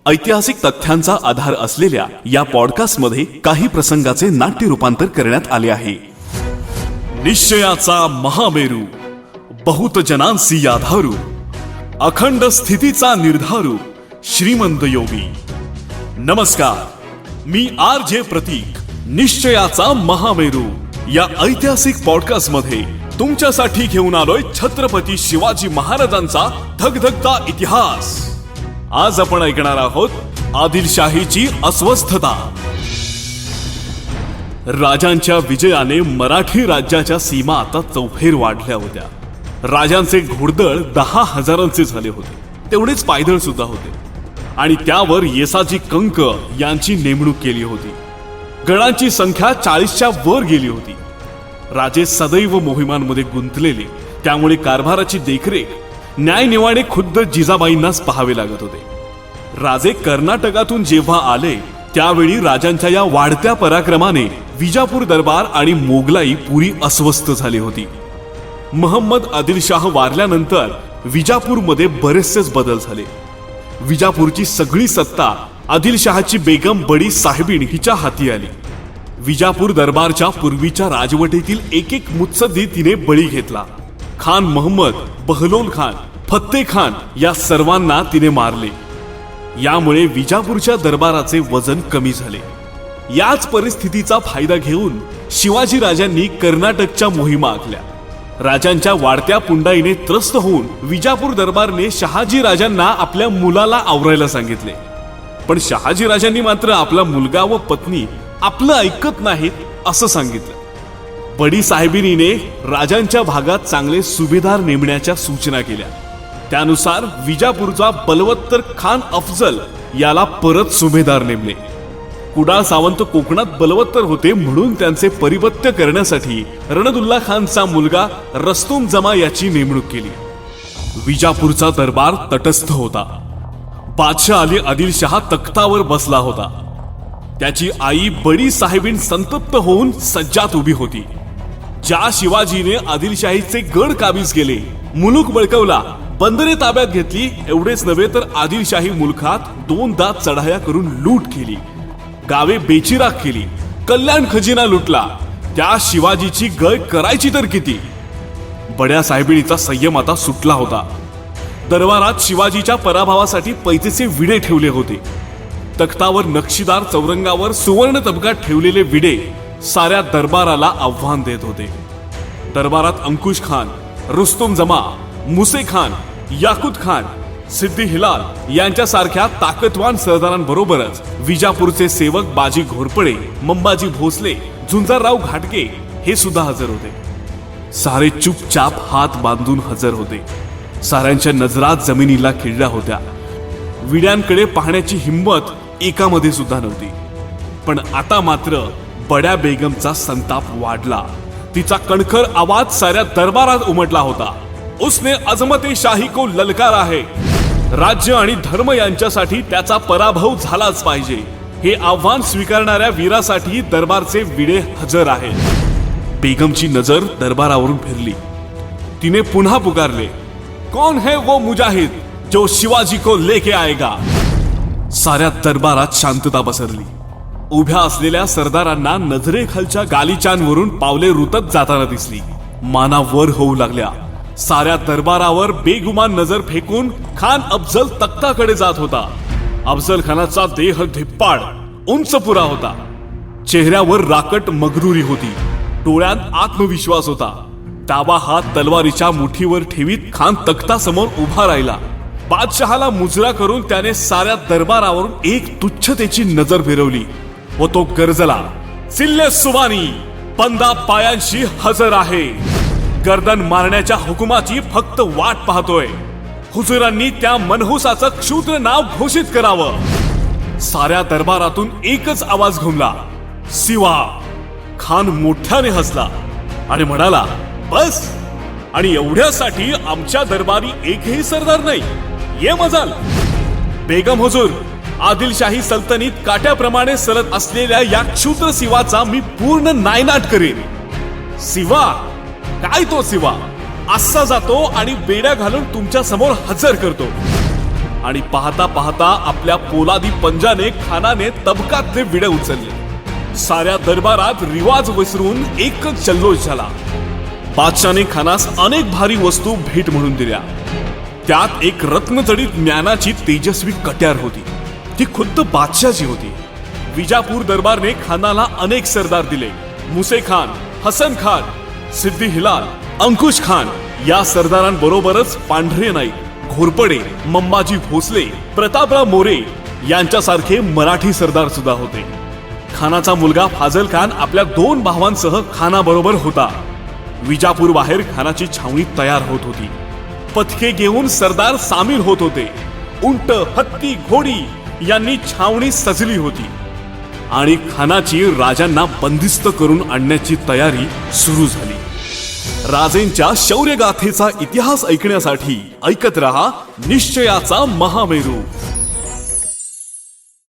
ऐतिहासिक तथ्यांचा आधार असलेल्या या पॉडकास्टमध्ये काही प्रसंगाचे नाट्य रूपांतर करण्यात आले आहे. निश्चयाचा महामेरू, बहुत जनांसी आधारू, अखंड स्थितीचा निर्धारू, श्रीमंत योगी. नमस्कार, मी RJ प्रतीक. निश्चयाचा महामेरू या ऐतिहासिक पॉडकास्ट मध्ये तुमच्यासाठी घेऊन आलोय छत्रपती शिवाजी महाराजांचा धगधगता इतिहास. आज आपण ऐकणार आहोत आदिलशाहीची अस्वस्थता. राजांच्या विजयाने मराठी राज्याच्या सीमा आता चौफेर वाढल्या होत्या. राजांचे घोडदळ 10,000 झाले होते, तेवढेच पायदळ सुद्धा होते. आणि त्यावर येसाजी कंक यांची नेमणूक केली होती. गडांची संख्या 40च्या वर गेली होती. राजे सदैव मोहिमांमध्ये गुंतलेले, त्यामुळे कारभाराची देखरेख न्यायनिवाडे खुद्द जिजाबाईंनाच पाहावे लागत होते. राजे कर्नाटकातून जेव्हा आले त्यावेळी राजांच्या या वाढत्या पराक्रमाने विजापूर दरबार आणि मोगलाई पुरी अस्वस्थ झाली होती. महम्मद आदिलशाह वारल्यानंतर विजापूरमध्ये बरेचसेच बदल झाले. विजापूरची सगळी सत्ता आदिलशाहची बेगम बडी साहेबीण हिच्या हाती आली. विजापूर दरबारच्या पूर्वीच्या राजवटीतील एक एक मुत्सद्दी तिने बळी घेतला. खान महम्मद, बहलोल खान, फत्ते खान या सर्वांना तिने मारले. यामुळे विजापूरच्या दरबाराचे वजन कमी झाले. याच परिस्थितीचा फायदा घेऊन शिवाजी राजांनी कर्नाटकच्या मोहिमा आखल्या. राजांच्या वाढत्या पुंडाईने त्रस्त होऊन विजापूर दरबारने शहाजी राजांना आपल्या मुलाला आवरायला सांगितले. पण शहाजी राजांनी मात्र आपला मुलगा व पत्नी आपलं ऐकत नाहीत असं सांगितलं. बडी साहेबिनीने राजांच्या भागात चांगले सुभेदार नेमण्याच्या सूचना केल्या. त्यानुसार विजापूरचा बलवत्तर खान अफजल याला परत सुभेदार नेमले. कुडाळ सावंत कोकणात बलवत्तर होते म्हणून त्यांचे परिपत्य करण्यासाठी रणदुल्ला खानचा मुलगा रस्तुम जमा याची नेमणूक केली. विजापूरचा दरबार तटस्थ होता. बादशाह अली आदिलशाह तख्तावर बसला होता. त्याची आई बडी साहेबीन संतप्त होऊन सज्जात उभी होती. ज्या शिवाजीने आदिलशाहीचे गड काबीज केले, मुलूक बळकवला, बंदरे ताब्यात घेतली, एवढेच नव्हे तर आदिलशाही मुलखात 2दा चढाया करून लूट केली, गावे बेचिराख केली, कल्याण खजिना लुटला, त्या शिवाजीची गय करायची तर किती. बड्या साहेबीणीचा संयम आता सुटला होता. दरबारात शिवाजीच्या पराभवासाठी पैतेचे विडे ठेवले होते. तख्तावर नक्षीदार चौरंगावर सुवर्ण तबकात ठेवलेले विडे साऱ्या दरबाराला आव्हान देत होते. दरबारात अंकुश खान, रुस्तुम जमा, मुसे खान, याकुत खान, सिद्दी हिलाल यांच्यासारख्या ताकदवान सरदारांबरोबरच विजापूरचे सेवक बाजी घोरपडे, मंबाजी भोसले, झुंजारराव घाटगे हे सुद्धा हजर होते. सारे चुपचाप हात बांधून हजर होते. साऱ्यांच्या नजरात जमिनीला खिळल्या होत्या. विड्यांकडे पाहण्याची हिंमत एकामध्ये सुद्धा नव्हती. पण आता मात्र बड्या बेगमचा संताप वाढला. तिचा कणखर आवाज साऱ्या दरबारात उमटला होता. उसने अजमते शाही को ललकारा है. राज्य आणि धर्म यांच्यासाठी त्याचा पराभव झालाच पाहिजे. हे आव्हान स्वीकारणाऱ्या वीरासाठी दरबारचे विडे हजर आहेत. बेगमची नजर दरबारावरून फिरली. तिने पुन्हा पुकारले, कौन है वो मुजाहिद जो शिवाजी को लेके आएगा. साऱ्या दरबारात शांतता पसरली. उभ्या असलेल्या सरदारांना नजरेखालच्या गालिचांवरून पावले रुतत जाताना दिसली. माना वर होऊ लागल्या. साऱ्या दरबारावर बेगुमान नजर फेकून खान अफजल तख्ताकडे जात होता. अफजल खानाचा देह धिप्पाड, उंच पुरा होता. चेहऱ्यावर राकट मगरुरी होती. डोळ्यात आत्मविश्वास होता. डावा हात तलवारीच्या मुठीवर ठेवीत खान तख्तासमोर उभा राहिला. बादशहाला मुजरा करून त्याने साऱ्या दरबारावरून एक तुच्छतेची नजर फिरवली व तो गरजला, सिल्ले सुवानी, बंदा पायांशी हजर आहे. गर्दन मारण्याच्या हुकुमाची फक्त वाट पाहतोय. हुजुरांनी त्या मनहुसाचं क्षुद्र नाव घोषित करावं. साऱ्या दरबारातून एकच आवाज घुमला, सिवा. खान मोठ्याने हसला आणि म्हणाला, बस. आणि एवढ्यासाठी आमच्या दरबारी एकही सरदार नाही. ये मजाल. बेगम हुजूर, आदिलशाही सल्तनीत काट्याप्रमाणे सरत असलेल्या या क्षुद्र सिवाचा मी पूर्ण नायनाट करेन. सिवा काय तो सिवा? असा जातो आणि बेड्या घालून तुमच्या समोर हजर करतो. आणि पाहता पाहता आपल्या पोलादी पंजाने खानाने तबकातले विडे उचलले. साऱ्या दरबारात रिवाज विसरून एकच जल्लोष झाला. बादशाने खानास अनेक भारी वस्तू भेट म्हणून दिल्या. त्यात एक रत्नजडित ज्ञानाची तेजस्वी कट्यार होती. ती खुद्द बादशाची होती. विजापूर दरबारने खानाला अनेक सरदार दिले. मुसे खान, हसन खान, सिद्दी हिलाल, अंकुश खान या सरदारांबरोबरच पांढरे नाईक, घोरपडे, मंबाजी भोसले, प्रतापराव मोरे यांच्यासारखे मराठी सरदार सुद्धा होते. खानाचा मुलगा फाजल खान आपल्या 2 भावांसह खानाबरोबर होता. विजापूर बाहेर खानाची छावणी तयार होत होती. पथके घेऊन सरदार सामील होत होते. उंट, हत्ती, घोडी यांनी छावणी सजली होती आणि खानाची राजांना बंदिस्त करून आणण्याची तयारी सुरू झाली. राजेंच्या शौर्यगाथेचा इतिहास ऐकण्यासाठी ऐकत रहा निश्चयाचा महामेरू.